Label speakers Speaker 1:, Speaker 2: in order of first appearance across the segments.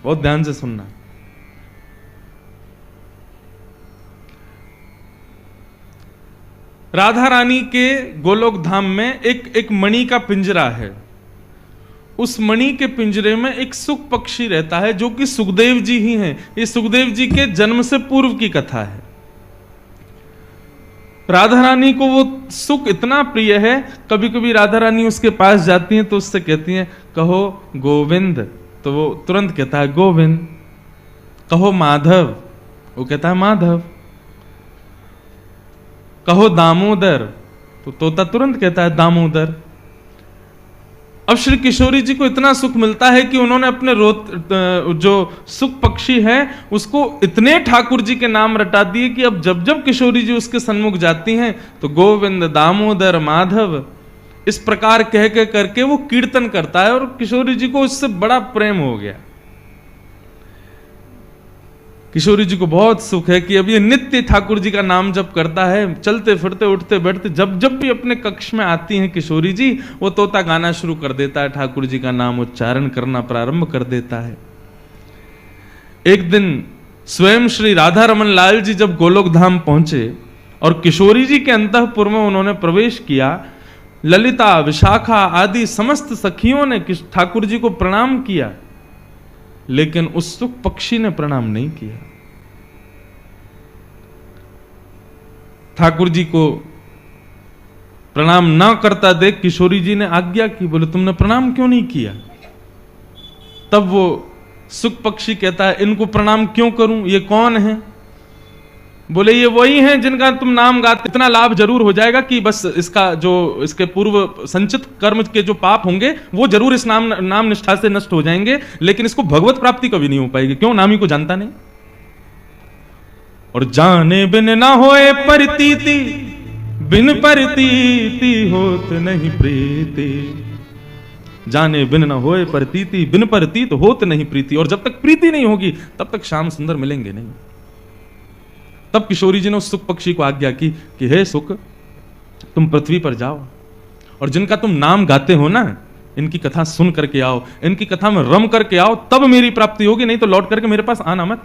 Speaker 1: बहुत ध्यान से सुनना। राधा रानी के गोलोक धाम में एक मणि का पिंजरा है। उस मणि के पिंजरे में एक सुख पक्षी रहता है जो कि सुखदेव जी ही हैं। ये सुखदेव जी के जन्म से पूर्व की कथा है। राधा रानी को वो सुख इतना प्रिय है, कभी कभी राधा रानी उसके पास जाती हैं तो उससे कहती हैं कहो गोविंद, तो वो तुरंत कहता है गोविंद। कहो माधव, वो कहता है माधव। कहो दामोदर, तो तोता तुरंत कहता है दामोदर। अब श्री किशोरी जी को इतना सुख मिलता है कि उन्होंने अपने जो सुख पक्षी है उसको इतने ठाकुर जी के नाम रटा दिए कि अब जब जब किशोरी जी उसके सन्मुख जाती हैं तो गोविंद, दामोदर, माधव, इस प्रकार कह के करके वो कीर्तन करता है और किशोरी जी को उससे बड़ा प्रेम हो गया। किशोरी जी को बहुत सुख है कि अब ये नित्य ठाकुर जी का नाम जप करता है। चलते फिरते उठते बैठते जब जब भी अपने कक्ष में आती हैं किशोरी जी, वो तोता गाना शुरू कर देता है, ठाकुर जी का नाम उच्चारण करना प्रारंभ कर देता है। एक दिन स्वयं श्री राधा रमन लाल जी जब गोलोक धाम पहुंचे और किशोरी जी के अंतःपुर में उन्होंने प्रवेश किया, ललिता, विशाखा आदि समस्त सखियों ने ठाकुर जी को प्रणाम किया, लेकिन उस सुख पक्षी ने प्रणाम नहीं किया। ठाकुर जी को प्रणाम ना करता देख किशोरी जी ने आज्ञा की, बोले तुमने प्रणाम क्यों नहीं किया? तब वो सुख पक्षी कहता है इनको प्रणाम क्यों करूं, ये कौन है? बोले ये वही हैं जिनका तुम नाम गाते, इतना लाभ जरूर हो जाएगा कि बस इसका जो इसके पूर्व संचित कर्म के जो पाप होंगे वो जरूर इस नाम निष्ठा से नष्ट हो जाएंगे, लेकिन इसको भगवत प्राप्ति कभी नहीं हो पाएगी। क्यों? नाम ही को जानता नहीं। और जाने बिन ना होए परितीति, बिन परितीति होत नहीं प्रीति। जाने बिन ना होए परितीति, बिन परितीत होत नहीं प्रीति। और जब तक प्रीति नहीं होगी तब तक श्याम सुंदर मिलेंगे नहीं। तब किशोरी जी ने उस सुख पक्षी को आज्ञा की कि हे सुख, तुम पृथ्वी पर जाओ और जिनका तुम नाम गाते हो ना, इनकी कथा सुन करके आओ, इनकी कथा में रम करके आओ, तब मेरी प्राप्ति होगी, नहीं तो लौट करके मेरे पास आना मत।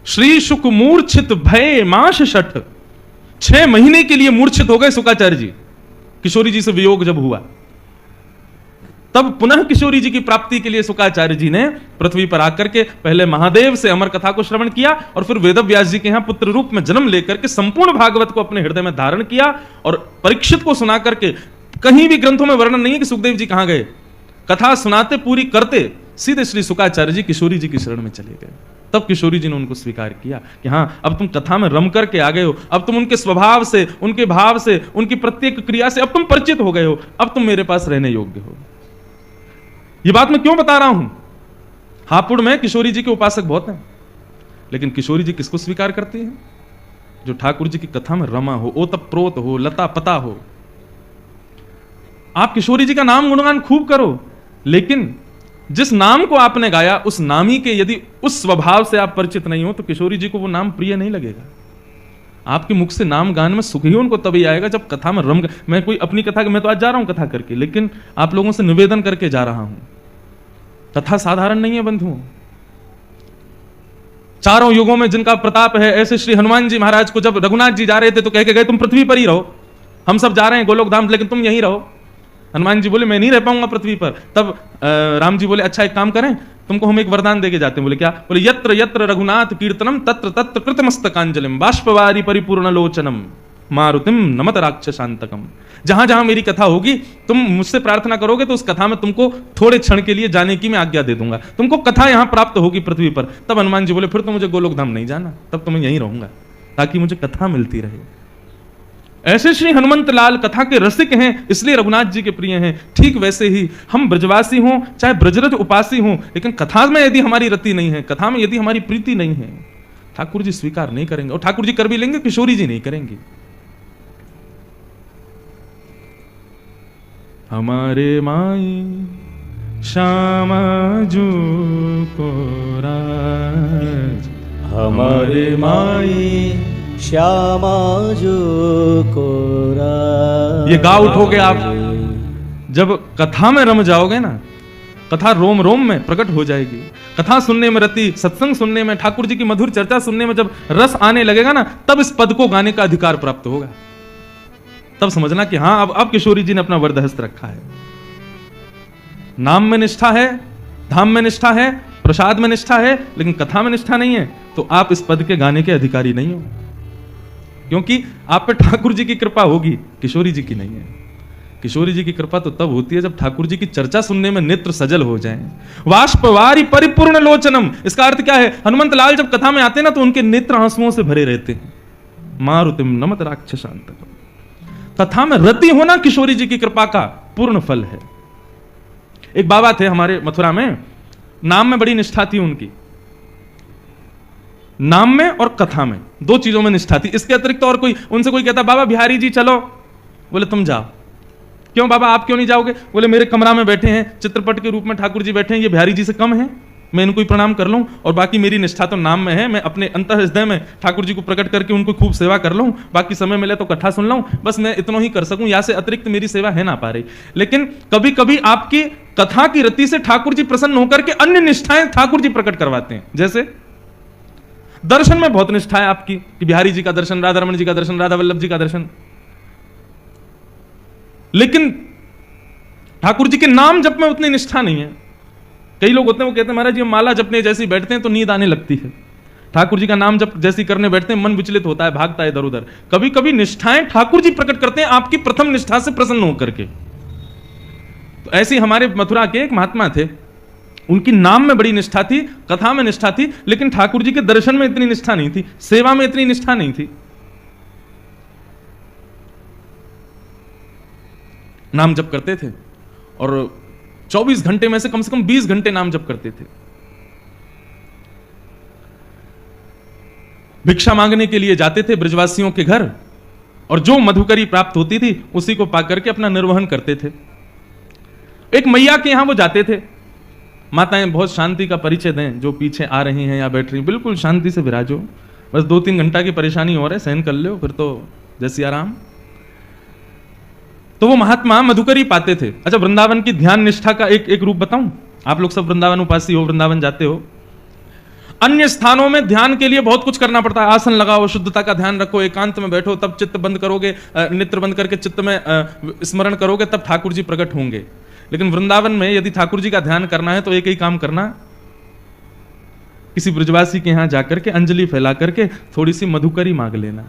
Speaker 1: श्री शुक मूर्छित भय माश शठ, 6 महीने के लिए मूर्छित हो गए शुकाचार्य जी। किशोरी जी से वियोग जब हुआ तब पुनः किशोरी जी की प्राप्ति के लिए शुकाचार्य जी ने पृथ्वी पर आकर के पहले महादेव से अमर कथा को श्रवण किया और फिर वेदव्यास जी के यहां पुत्र रूप में जन्म लेकर के संपूर्ण भागवत को अपने हृदय में धारण किया और परीक्षित को सुना करके, कहीं भी ग्रंथों में वर्णन नहीं है कि सुखदेव जी कहां गए, कथा सुनाते पूरी करते सीधे श्री शुकाचार्य जी किशोरी जी की शरण में चले गए। तब किशोरी जी ने उनको स्वीकार किया कि हां अब तुम कथा में रम करके आ गए हो, अब तुम उनके स्वभाव से, उनके भाव से, उनकी प्रत्येक क्रिया से अब तुम परिचित हो गए हो, अब तुम मेरे पास रहने योग्य हो। ये बात मैं क्यों बता रहा हूं? हापुड़ में किशोरी जी के उपासक बहुत हैं, लेकिन किशोरी जी किसको स्वीकार करती हैं? जो ठाकुर जी की कथा में रमा हो, ओतप्रोत हो, लता पता हो। आप किशोरी जी का नाम गुणगान खूब करो, लेकिन जिस नाम को आपने गाया उस नामी के यदि उस स्वभाव से आप परिचित नहीं हो तो किशोरी जी को वो नाम प्रिय नहीं लगेगा। आपके मुख से नाम गान में सुख ही उनको तभी आएगा जब कथा में रम। मैं कोई अपनी कथा, मैं तो आज जा रहा हूं कथा करके, लेकिन आप लोगों से निवेदन करके जा रहा हूं, कथा साधारण नहीं है बंधुओं। चारों युगों में जिनका प्रताप है, ऐसे श्री हनुमान जी महाराज को जब रघुनाथ जी जा रहे थे तो कह के गए तुम पृथ्वी पर ही रहो, हम सब जा रहे हैं गोलोक धाम लेकिन तुम यहीं रहो। हनुमान जी बोले मैं नहीं रह पाऊंगा पृथ्वी पर। तब राम जी बोले अच्छा एक काम करें, तुमको हम एक वरदान देके जाते हैं। बोले क्या? बोले यत्र यत्र रघुनाथ कीर्तनम तत्र तत्र कृतमस्तकांजलिम बाष्पवारी परिपूर्ण लोचनम मारुतिम नमत राक्षसांतकम। जहां जहां मेरी कथा होगी तुम मुझसे प्रार्थना करोगे तो उस कथा में तुमको थोड़े क्षण के लिए जाने की मैं आज्ञा दे दूंगा, तुमको कथा यहां प्राप्त होगी पृथ्वी पर। तब हनुमान जी बोले फिर तो मुझे गोलोक धाम नहीं जाना, तब तो मैं यहीं रहूंगा ताकि मुझे कथा मिलती रहे। ऐसे श्री हनुमंत लाल कथा के रसिक हैं, इसलिए रघुनाथ जी के प्रिय हैं। ठीक वैसे ही हम ब्रजवासी हों चाहे ब्रजरज उपासी हों, लेकिन कथा में यदि हमारी रति नहीं है, कथा में यदि हमारी प्रीति नहीं है, ठाकुर जी स्वीकार नहीं करेंगे। और ठाकुर जी कर भी लेंगे, किशोरी जी नहीं करेंगी। हमारे माई श्यामा जो को राज, हमारे माई
Speaker 2: श्यामा जो को राज।
Speaker 1: ये गा उठोगे आप जब कथा में रम जाओगे ना, कथा रोम रोम में प्रकट हो जाएगी। कथा सुनने में रति, सत्संग सुनने में, ठाकुर जी की मधुर चर्चा सुनने में जब रस आने लगेगा ना, तब इस पद को गाने का अधिकार प्राप्त होगा। तब समझना कि हां, अब किशोरी जी ने अपना वरदहस्त रखा है। नाम में निष्ठा है, धाम में निष्ठा है, प्रसाद में निष्ठा है, लेकिन कथा में निष्ठा नहीं है, तो आप इस पद के गाने के अधिकारी नहीं हो, क्योंकि आप पे ठाकुर जी की कृपा होगी, किशोरी जी की नहीं है। किशोरी जी की कृपा तो तब होती है जब ठाकुर जी की चर्चा सुनने में नेत्र सजल हो जाएं। वाष्पवारी परिपूर्ण लोचनम, इसका अर्थ क्या है? हनुमंत लाल जब कथा में आते हैं ना, तो उनके नेत्र आंसुओं से भरे रहते हैं। मारुतिम नमत राक्षसांतकम। कथा में रति होना किशोरी जी की कृपा का पूर्ण फल है। एक बाबा थे हमारे मथुरा में, नाम में बड़ी निष्ठा थी उनकी, नाम में और कथा में, दो चीजों में निष्ठा थी। इसके अतिरिक्त और कोई, उनसे कोई कहता बाबा बिहारी जी चलो, बोले तुम जाओ। क्यों बाबा आप क्यों नहीं जाओगे? बोले मेरे कमरा में बैठे हैं, चित्रपट के रूप में ठाकुर जी बैठे हैं, ये बिहारी जी से कम है, मैं इनको ही प्रणाम कर लूं, और बाकी मेरी निष्ठा तो नाम में है, मैं अपने अंतः हृदय में ठाकुर जी को प्रकट करके उनको खूब सेवा कर लूं, बाकी समय मिले तो कथा सुन लूं, बस मैं इतना ही कर सकूं, या से अतिरिक्त मेरी सेवा है ना पा रही। लेकिन कभी कभी आपकी कथा की रति से ठाकुर जी प्रसन्न होकर के अन्य निष्ठाएं ठाकुर जी प्रकट करवाते हैं। जैसे दर्शन में बहुत निष्ठा है आपकी, कि बिहारी जी का दर्शन, राधा रमन जी का दर्शन, राधा वल्लभ जी का दर्शन, लेकिन ठाकुर जी के नाम जप में उतनी निष्ठा नहीं है। कई लोग होते हैं, वो कहते हैं महाराज जी हम माला जपने जैसी बैठते हैं तो नींद आने लगती है, ठाकुर जी का नाम जप जैसी करने बैठते हैं मन विचलित होता है, भागता है इधर उधर। कभी कभी निष्ठाएं ठाकुर जी प्रकट करते हैं आपकी प्रथम निष्ठा से प्रसन्न होकर के। तो ऐसे हमारे मथुरा के एक महात्मा थे, उनकी नाम में बड़ी निष्ठा थी, कथा में निष्ठा थी, लेकिन ठाकुर जी के दर्शन में इतनी निष्ठा नहीं थी, सेवा में इतनी निष्ठा नहीं थी। नाम जप करते थे और 24 घंटे में से कम 20 घंटे नाम जप करते थे। भिक्षा मांगने के लिए जाते थे ब्रजवासियों के घर, और जो मधुकरी प्राप्त होती थी उसी को पाकर के अपना निर्वहन करते थे। एक मैया के यहां वो जाते थे, माताएं बहुत शांति का परिचय दें, जो पीछे आ रही हैं या बैठ रही, बिल्कुल शांति से विराजो, बस 2-3 घंटा की परेशानी हो रहा है, सहन कर लो, फिर तो जैसी आराम। तो वो महात्मा मधुकरी पाते थे। अच्छा, वृंदावन की ध्यान निष्ठा का एक रूप बताऊं, आप लोग सब वृंदावन उपासी हो, वृंदावन जाते हो। अन्य स्थानों में ध्यान के लिए बहुत कुछ करना पड़ता है, आसन लगाओ, शुद्धता का ध्यान रखो, एकांत में बैठो, तब चित्त बंद करोगे, नेत्र बंद करके चित्त में स्मरण करोगे, तब ठाकुर जी प्रकट होंगे। लेकिन वृंदावन में यदि ठाकुर जी का ध्यान करना है तो एक ही काम करना, किसी ब्रजवासी के यहां जाकर के अंजलि फैला करके थोड़ी सी मधुकरी मांग लेना,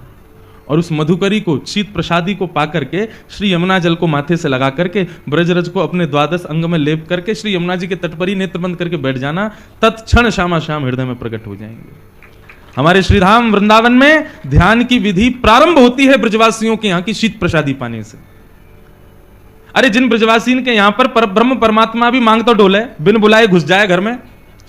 Speaker 1: और उस मधुकरी को, शीत प्रसादी को पाकर के श्री यमुना जल को माथे से लगा करके, ब्रजरज को अपने 12 अंग में लेप करके श्री यमुना जी के तट पर ही नेत्र बंद करके बैठ जाना, तत्क्षण श्यामा श्याम हृदय में प्रकट हो जाएंगे। हमारे श्रीधाम वृंदावन में ध्यान की विधि प्रारंभ होती है ब्रजवासियों के यहां की शीत प्रसादी पाने से। अरे जिन ब्रजवासी के यहां पर ब्रह्म परमात्मा भी मांग तो डोले, बिन बुलाए घुस जाए घर में,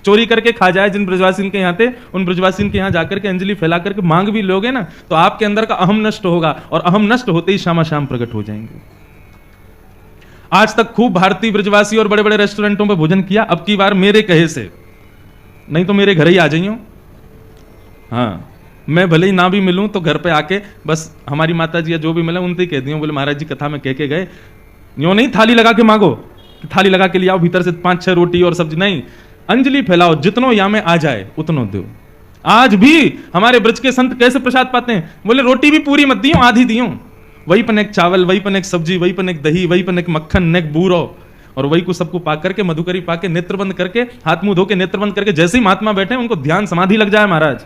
Speaker 1: चोरी करके खा जाए, जिन ब्रजवासी के यहां थे उन ब्रजवासी के यहां जाकर के अंजलि फैला करके मांग भी लोगे ना, तो आपके अंदर का अहम नष्ट होगा, और अहम नष्ट होते ही श्यामा श्याम प्रकट हो जाएंगे। आज तक खूब भारतीय ब्रजवासी और बड़े बड़े रेस्टोरेंटों पर भोजन किया, अब की बार मेरे कहे से, नहीं तो मेरे घर ही आ जाइयो। हाँ, मैं भले ही ना भी मिलूं तो घर पे आके बस हमारी माता जी या जो भी मिले उनसे ही कह दियो, बोले महाराज जी कथा में कह के गए, यूं नहीं थाली लगा के मांगो, थाली लगा के ले आओ, भीतर से 5-6 रोटी और सब्जी नहीं, अंजलि फैलाओ, जितनो या में आ जाए उतनो दो। आज भी हमारे ब्रज के संत कैसे प्रसाद पाते हैं? बोले रोटी भी पूरी मत दियो, आधी दियो, वही पन एक चावल, वही पन एक सब्जी, वही पन एक दही, वही पन एक मक्खन, नेक बूरो, और वही को सबको पा करके मधुकरी पाके नेत्र बंद करके, हाथ मुंह धो के नेत्र बंद करके, जैसे ही महात्मा बैठे उनको ध्यान समाधि लग जाए महाराज।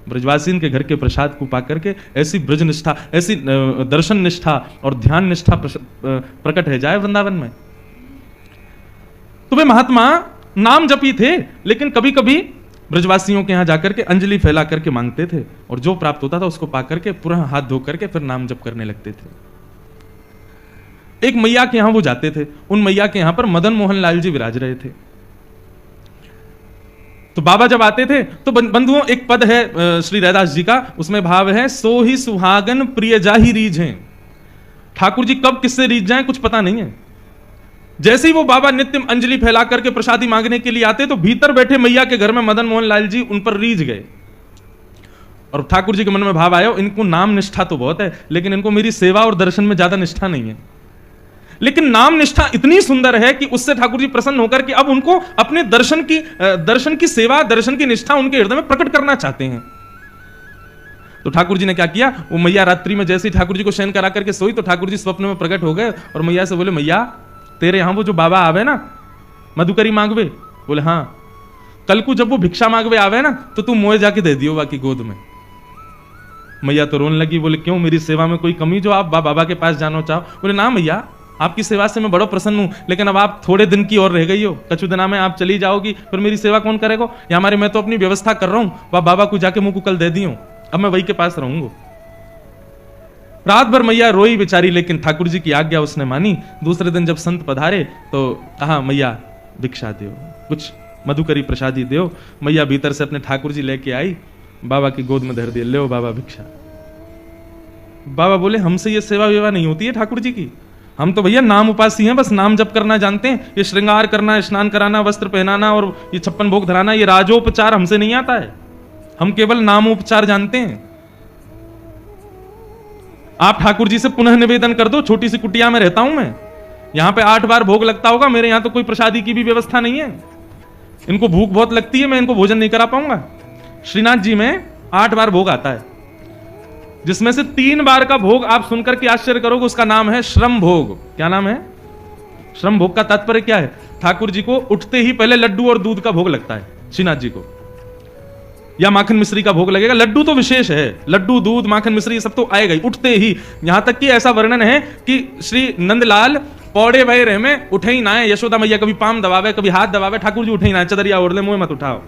Speaker 1: ब्रजवासी के घर के प्रसाद को पाकर के ऐसी ब्रज निष्ठा, ऐसी दर्शन निष्ठा और ध्यान निष्ठा प्रकट है जाए वृंदावन में। तो वे महात्मा नाम जपी थे, लेकिन कभी कभी ब्रजवासियों के यहां जाकर के अंजलि फैला करके मांगते थे, और जो प्राप्त होता था उसको पाकर के पूरा हाथ धो करके फिर नाम जप करने लगते थे। एक मैया के यहां वो जाते थे, उन मैया के यहां पर मदन मोहन लाल जी विराज रहे थे। तो बाबा जब आते थे तो बंधुओं, एक पद है श्री रैदास जी का, उसमें भाव है, सो ही सुहागन प्रिय जाहि रीझें। ठाकुर जी कब किससे रीझ जाएं कुछ पता नहीं है। जैसे ही वो बाबा नित्य अंजलि फैला करके प्रसादी मांगने के लिए आते तो भीतर बैठे मैया के घर में मदन मोहन लाल जी उन पर रीझ गए, और ठाकुर जी के मन में भाव आया, इनको नाम निष्ठा तो बहुत है, लेकिन इनको मेरी सेवा और दर्शन में ज्यादा निष्ठा नहीं है। लेकिन नाम निष्ठा इतनी सुंदर है कि उससे ठाकुर जी प्रसन्न होकर के अब उनको अपने दर्शन की सेवा, दर्शन की निष्ठा उनके हृदय में प्रकट करना चाहते हैं। तो ठाकुर जी ने क्या किया, वो मैया रात्रि में जैसे ही ठाकुर जी को शयन करा करके सोई तो ठाकुर जी स्वप्न में प्रकट हो गए और मैया से बोले, मैया तेरे यहां वो जो बाबा आवे ना मधुकरी मांगवे, बोले हाँ, कल को जब वो भिक्षा मांगवे आवे ना तो तू मोए जाके दे दियो बाकी गोद में। मैया तो रोने लगी, बोले क्यों, मेरी सेवा में कोई कमी जो आप बाबा के पास जाना चाहो? बोले ना मैया, आपकी सेवा से मैं बड़ा प्रसन्न हूं, लेकिन अब आप थोड़े दिन की और रह गई हो, कछु दिना में आप चली जाओगी, फिर मेरी सेवा कौन करेगा? या हमारे मैं तो अपनी व्यवस्था कर रहा हूं, वह बाबा को जाके मुंह को कल दे दी हूं, अब मैं वही के पास रहूंगा। रात भर मैया रोई बेचारी, लेकिन ठाकुर जी की आज्ञा उसने मानी। दूसरे दिन जब संत पधारे तो कहा, मैया भिक्षा दो, कुछ मधुकरी प्रसादी दो। मैया भीतर से अपने ठाकुर जी लेके आई, बाबा की गोद में धर दिए, ले बाबा भिक्षा। बाबा बोले, हमसे ये सेवा वेवा नहीं होती है ठाकुर जी की, हम तो भैया नाम उपासी हैं, बस नाम जप करना जानते हैं। ये श्रृंगार करना, स्नान कराना, वस्त्र पहनाना और ये 56 भोग धराना, ये राजोपचार हमसे नहीं आता है, हम केवल नामोपचार जानते हैं। आप ठाकुर जी से पुनः निवेदन कर दो, छोटी सी कुटिया में रहता हूं मैं, यहां पे 8 बार भोग लगता होगा, मेरे यहां तो कोई प्रसादी की भी व्यवस्था नहीं है, इनको भूख बहुत लगती है, मैं इनको भोजन नहीं करा पाऊंगा। श्रीनाथ जी में 8 बार भोग आता है, जिसमें से 3 बार का भोग आप सुनकर के आश्चर्य करोगे, उसका नाम है श्रम भोग। क्या नाम है? श्रम भोग का तात्पर्य क्या है? ठाकुर जी को उठते ही पहले लड्डू और दूध का भोग लगता है श्रीनाथ जी को, या माखन मिश्री का भोग लगेगा। लड्डू तो विशेष है, लड्डू दूध माखन मिश्री सब तो आएगा ही उठते ही। यहां तक कि ऐसा वर्णन है कि श्री नंदलाल पौड़े भय रहे में उठे ही ना है, यशोदा मैया कभी पाम दबावे कभी हाथ दबावे, ठाकुर जी उठे ही ना, चदरिया ओढ़ ले, मुंह मत उठाओ।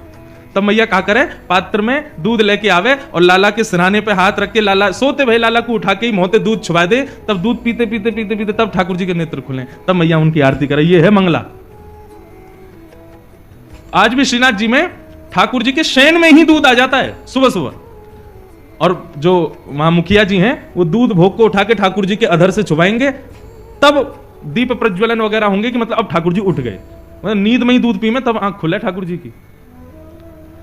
Speaker 1: तब मैया क्या करे, पात्र में दूध लेके आवे और लाला के सिरहाने पे हाथ रख के, लाला सोते भय लाला को उठा के ही मोहते दूध छुपा दे, तब दूध पीते पीते पीते पीते तब ठाकुर जी के नेत्र खुले, तब मैया उनकी आरती करे। ये है मंगला। आज भी श्रीनाथ जी में ठाकुर जी के शयन में ही दूध आ जाता है सुबह सुबह, और जो वहां मुखिया जी हैं वो दूध भोग को उठा के ठाकुर जी के अधर से छुपाएंगे, तब दीप प्रज्वलन वगैरह होंगे कि मतलब अब ठाकुर जी उठ गए, मतलब नींद में ही दूध पी में तब आंख खुले ठाकुर जी की।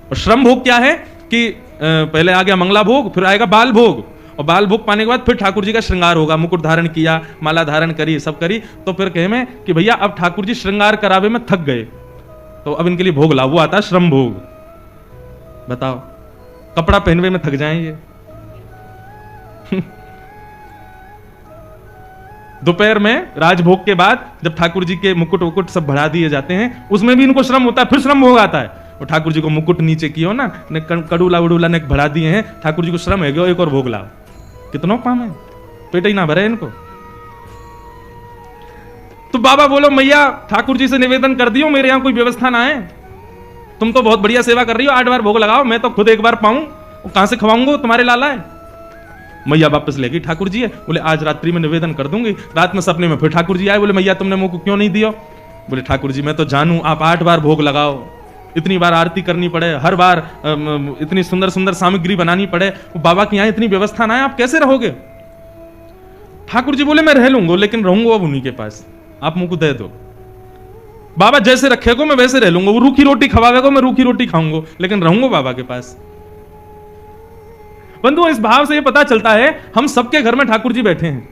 Speaker 1: और श्रम भोग क्या है कि पहले आ गया मंगला भोग, फिर आएगा बाल भोग, और बाल भोग पाने के बाद फिर ठाकुर जी का श्रृंगार होगा, मुकुट धारण किया, माला धारण करी, सब करी, तो फिर कहे में कि भैया अब ठाकुर जी श्रृंगार करावे में थक गए, तो अब इनके लिए भोग लाओ, वो आता है श्रम भोग। बताओ, कपड़ा पहनवे में थक जाएंगे। दोपहर में राजभोग के बाद जब ठाकुर जी के मुकुट वुकुट सब बढ़ा दिए जाते हैं, उसमें भी इनको श्रम होता है, फिर श्रम भोग आता है। और ठाकुर जी को मुकुट नीचे किया ना, ने कड़ूला उड़ूला ने बढ़ा दिए हैं, ठाकुर जी को श्रम है गया, एक और भोग लाओ। कितनों काम है, पेट ही ना भरे इनको। तो बाबा बोलो, मैया ठाकुर जी से निवेदन कर दियो, मेरे यहां कोई व्यवस्था ना है, तुम तो बहुत बढ़िया सेवा कर रही हो, 8 बार भोग लगाओ, मैं तो खुद एक बार पाऊं, कहां से खवाऊंगा, तुम्हारे लाला है। मैया वापस ले गई, ठाकुर जी है, बोले आज रात्रि में निवेदन कर दूंगी। रात में सपने में फिर ठाकुर जी आए, बोले मैया तुमने मुंह को क्यों नहीं दिया? बोले ठाकुर जी मैं तो जानू आप 8 बार भोग लगाओ, इतनी बार आरती करनी पड़े, हर बार इतनी सुंदर सुंदर सामग्री बनानी पड़े, बाबा के यहाँ इतनी व्यवस्था ना है, आप कैसे रहोगे? ठाकुर जी बोले मैं रह लूंगा, लेकिन रहूंगा अब उन्हीं के पास, आप मुंह को दे दो। बाबा जैसे रखेगो मैं वैसे रह लूंगा, वो रूखी रोटी खवावेगो मैं रूखी रोटी खाऊंगा, लेकिन रहूंगा बाबा के पास। बंधु, इस भाव से ये पता चलता है हम सबके घर में ठाकुर जी बैठे हैं,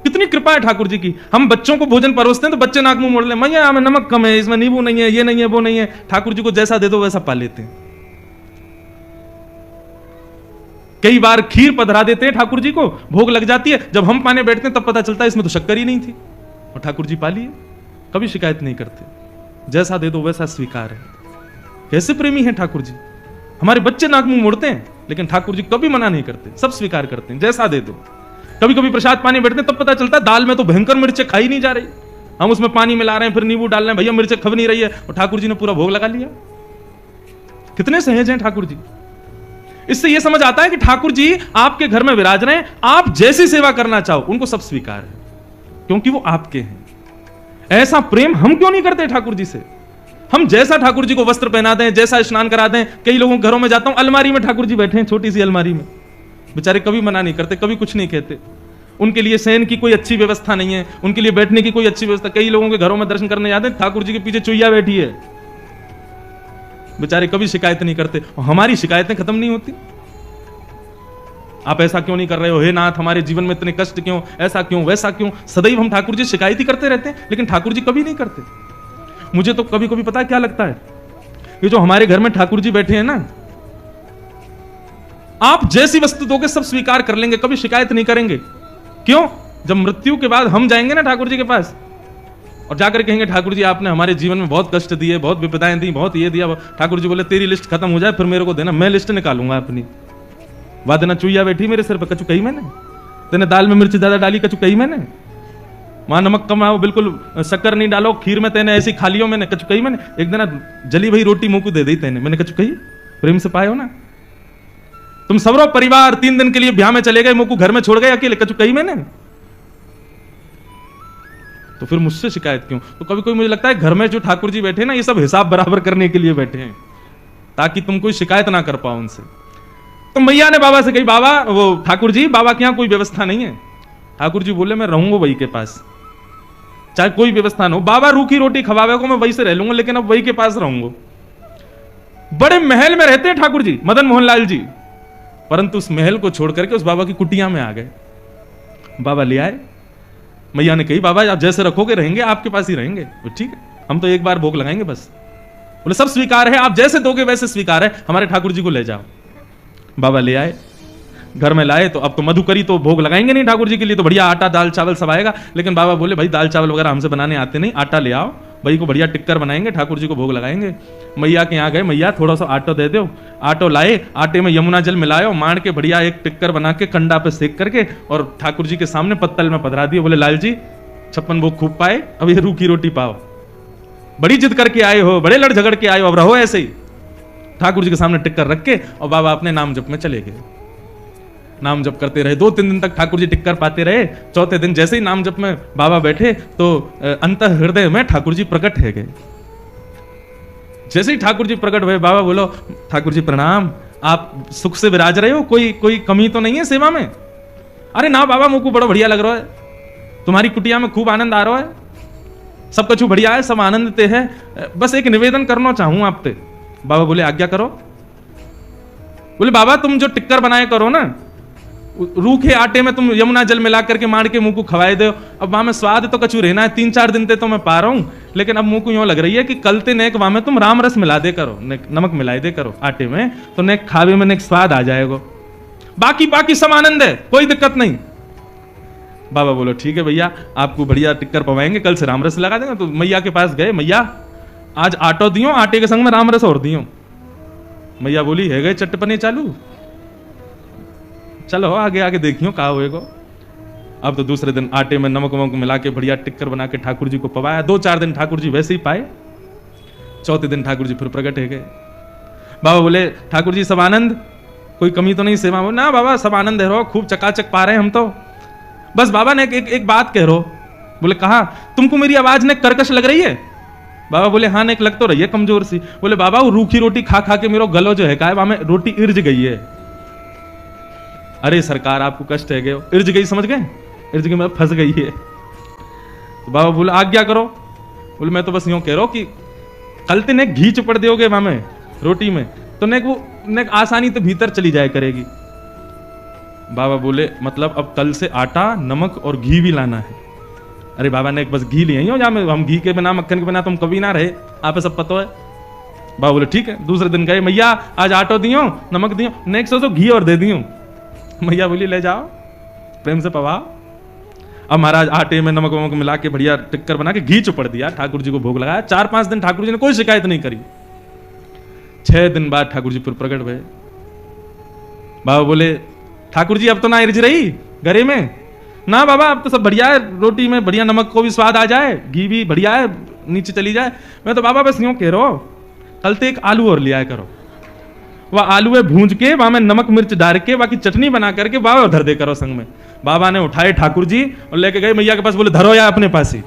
Speaker 1: कितनी कृपा है ठाकुर जी की। हम बच्चों को भोजन परोसते हैं तो बच्चे नाक मुंह मोड़ ले, मैया में नमक कम है, इसमें नींबू नहीं है, ये नहीं है, वो नहीं है। ठाकुर जी को जैसा दे दो वैसा पा लेते हैं। कई बार खीर पधरा देते हैं ठाकुर जी को, भोग लग जाती है, जब हम पाने बैठते हैं तब पता चलता है इसमें तो शक्कर ही नहीं थी, और ठाकुर जी पा लिए, कभी शिकायत नहीं करते, जैसा दे दो वैसा स्वीकार है। कैसे प्रेमी हैं ठाकुर जी। हमारे बच्चे नाक मुंह मोड़ते हैं, लेकिन ठाकुर जी कभी मना नहीं करते, सब स्वीकार करते हैं, जैसा दे दो। कभी कभी प्रसाद पानी बैठते हैं तब पता चलता है दाल में तो भयंकर मिर्चें खाई नहीं जा रही, हम उसमें पानी मिला रहे हैं, फिर नींबू डाल रहे हैं, भैया मिर्चें खब नहीं रही है, और ठाकुर जी ने पूरा भोग लगा लिया। कितने सहज हैं ठाकुर जी। इससे यह समझ आता है कि ठाकुर जी आपके घर में विराज रहे हैं, आप जैसी सेवा करना चाहो उनको सब स्वीकार है, क्योंकि वो आपके हैं। ऐसा प्रेम हम क्यों नहीं करते ठाकुर जी से। हम जैसा ठाकुर जी को वस्त्र पहना दें, जैसा स्नान करा दें। कई लोगों के घरों में जाता हूं, अलमारी में ठाकुर जी बैठे हैं, छोटी सी अलमारी में, बेचारे कभी मना नहीं करते, कभी कुछ नहीं कहते। उनके लिए शयन की कोई अच्छी व्यवस्था नहीं है, उनके लिए बैठने की कोई अच्छी व्यवस्था। कई लोगों के घरों में दर्शन करने जाते हैं, ठाकुर जी के पीछे चुईया बैठी है, बेचारे कभी शिकायत नहीं करते, और हमारी शिकायतें खत्म नहीं होती। आप ऐसा क्यों नहीं कर रहे हो, हे नाथ हमारे जीवन में इतने कष्ट क्यों, ऐसा क्यों वैसा क्यों। सदैव हम ठाकुर जी शिकायत ही करते रहते हैं, लेकिन ठाकुर जी कभी नहीं करते। मुझे तो कभी कभी पता है क्या लगता है, ये जो हमारे घर में ठाकुर जी बैठे हैं ना, आप जैसी वस्तु दोगे सब स्वीकार कर लेंगे, कभी शिकायत नहीं करेंगे। क्यों? जब मृत्यु के बाद हम जाएंगे ना ठाकुर जी के पास और जाकर कहेंगे ठाकुर जी आपने हमारे जीवन में बहुत कष्ट दिए, बहुत विपदाएं दी, बहुत ये दिया, ठाकुर जी बोले तेरी लिस्ट खत्म हो जाए फिर मेरे को देना, मैं लिस्ट निकालूंगा अपनी। वादना चुईया बैठी मेरे सिर पर, कचू कही मैंने, तेने दाल में मिर्च ज्यादा डाली, कचू कही मैंने, वहां नमक कम आओ, बिल्कुल शक्कर नहीं डालो खीर में, तेने ऐसी खा लियो मैंने, कचू कही मैंने। एक दिन जली भई रोटी मुंह को दे दी तेने, मैंने कचू कही, प्रेम से पाए हो ना। तुम सबरो परिवार 3 दिन के लिए ब्याह में चले गए, मुंह को घर में छोड़ गए अकेले, कचू कही मैंने। तो फिर मुझसे शिकायत क्यों? तो कभी कोई मुझे लगता है घर में जो ठाकुर जी बैठे ना, ये सब हिसाब बराबर करने के लिए बैठे हैं, ताकि तुम कोई शिकायत ना कर पाओ उनसे। तो मैया ने बाबा से कही, बाबा वो ठाकुर जी, बाबा के यहां कोई व्यवस्था नहीं है। ठाकुर जी बोले मैं रहूंगा वही के पास, चाहे कोई व्यवस्था ना हो। बाबा रूखी रोटी खवावे को मैं वही से रह लूंगा, लेकिन अब वही के पास रहूंगा। बड़े महल में रहते हैं ठाकुर जी, मदन मोहन लाल जी, परंतु उस महल को छोड़ करके उस बाबा की कुटिया में आ गए। बाबा ले आए, मैया ने कही बाबा आप जैसे रखोगे रहेंगे, आपके पास ही रहेंगे। ठीक है, हम तो एक बार भोग लगाएंगे बस। बोले सब स्वीकार है, आप जैसे दोगे वैसे स्वीकार है, हमारे ठाकुर जी को ले जाओ। बाबा ले आए, घर में लाए, तो अब तो मधुकरी तो भोग लगाएंगे नहीं ठाकुर जी के लिए, तो बढ़िया आटा दाल चावल सब आएगा। लेकिन बाबा बोले भाई दाल चावल वगैरह हमसे बनाने आते नहीं, आटा ले आओ, भाई को बढ़िया टिक्कर बनाएंगे, ठाकुर जी को भोग लगाएंगे। मैया के यहाँ गए, मैया थोड़ा सा आटो दे दो। आटो लाए, आटे में यमुना जल मिलायो, मार के बढ़िया एक टिक्कर बना के कंडा पे सेक करके और ठाकुर जी के सामने पत्तल में पधरा दिए। बोले लाल जी 56 भोग खूब पाए, अब ये रूखी रोटी पाओ, बड़ी जिद करके आए हो, बड़े लड़ झगड़ के आए हो, अब रहो ऐसे ही। ठाकुर जी के सामने टिक्कर रख के और बाबा अपने नाम जप में चले गए। नाम जप करते रहे, 2-3 दिन तक ठाकुर जी टिक्कर पाते रहे। चौथे दिन जैसे ही नाम जप में बाबा बैठे तो अंत हृदय में ठाकुर जी प्रकट है गए। जैसे ही ठाकुर जी प्रकट हुए, बाबा बोलो ठाकुर जी प्रणाम, आप सुख से विराज रहे हो, कोई कमी तो नहीं है सेवा में? अरे ना बाबा, मुझको बड़ा बढ़िया लग रहा है, तुम्हारी कुटिया में खूब आनंद आ रहा है, सब कछु बढ़िया है, सब आनंद है, बस एक निवेदन करना चाहूं आप पे। बाबा बोले आज्ञा करो। बोले बाबा तुम जो टिक्कर बनाए करो ना, रूखे आटे में तुम यमुना जल मिला करके मार के मुंह को खवाए दो, अब वहां में स्वाद तो कछु रहना है, 3-4 दिन ते तो मैं पा रहा हूं, लेकिन अब मुंह को यूं लग रही है कि कल ते नेक वहां में तुम राम रस मिला दे करो, नमक मिला दे करो आटे में, तो नेक खावे में नेक स्वाद आ जाएगा। बाकी सब आनंद है, कोई दिक्कत नहीं। बाबा बोलो ठीक है भैया, आपको बढ़िया टिक्कर पवाएंगे, कल से राम रस लगा देंगे। तो मैया के पास गए, मैया आज आटो दियो, आटे के संग में राम रस और दियो। मैया बोली है गए चटपने चालू, चलो आगे आगे देखियो कहा होएगा। अब तो दूसरे दिन आटे में नमक वमक मिला के बढ़िया टिक्कर बना के ठाकुर जी को पवाया। 2-4 दिन ठाकुर जी वैसे ही पाए। चौथे दिन ठाकुर जी फिर प्रकट है गए। बाबा बोले ठाकुर जी सब आनंद, कोई कमी तो नहीं सेवा में? ना बाबा सब आनंद है रहो, खूब चकाचक पा रहे हैं हम तो। बस बाबा ने एक बात कह रहो। बोले कहा, तुमको मेरी आवाज ने कर्कश लग रही है? बाबा बोले हाँ नेक लग तो रही है, कमजोर सी। बोले बाबा वो रूखी रोटी खा खा के मेरा गलो जो है का वहां में रोटी इर्ज गई है। अरे सरकार आपको कष्ट है गए, इर्ज गई समझ गए, इर्ज गई मतलब फंस गई है। तो बाबा बोले आज्ञा करो। बोले मैं तो बस यूं कह रहा हूं कि कल ते नेक घी चुपड़ दोगे वहां में रोटी में, तो नेक वो नेक आसानी तो भीतर चली जाए करेगी। बाबा बोले मतलब अब कल से आटा नमक और घी भी लाना है। अरे बाबा ने बस घी लिए हो, जहाँ हम घी के बिना मक्खन के बिना तुम कभी ना रहे, आप सब पता है। बाबा बोले ठीक है। दूसरे दिन गए, मैया आज आटो दियो नमक दियो, नेक्स्ट तो घी और दे दियो। मैया बोली ले जाओ, प्रेम से पवाओ। अब महाराज आटे में नमक वमक मिला के बढ़िया टिक्कर बना के घी चुपड़ दिया, ठाकुर जी को भोग लगाया। 4-5 दिन ठाकुर जी ने कोई शिकायत नहीं करी। 6 दिन बाद ठाकुर जी फिर प्रकट हुए। बाबा बोले ठाकुर जी अब तो ना इर्ज रही गरे में? ना बाबा अब तो सब बढ़िया है, रोटी में बढ़िया नमक को भी स्वाद आ जाए, घी भी बढ़िया है, नीचे चली जाए। मैं तो बाबा बस यूं कह रहा हूं, कल तो एक आलू और लिया करो, वह आलू है भूंज के वहां में नमक मिर्च डाल के बाकी चटनी बना करके बाबा धर दे करो संग में। बाबा ने उठाए ठाकुर जी और लेके गए मैया के पास। बोले धरो या अपने पास ही।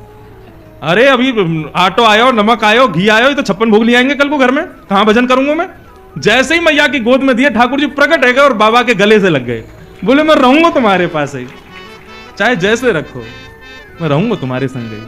Speaker 1: अरे अभी आटो आयो, नमक आयो, घी आयो, ये तो 56 भोग ले आएंगे कल को घर में, कहां भजन करूंगा मैं। जैसे ही मैया की गोद में दिए, ठाकुर जी प्रकट है गए और बाबा के गले से लग गए। बोले मैं रहूंगा तुम्हारे पास ही, चाहे जैसे रखो, मैं रहूंगा तुम्हारे संग ही।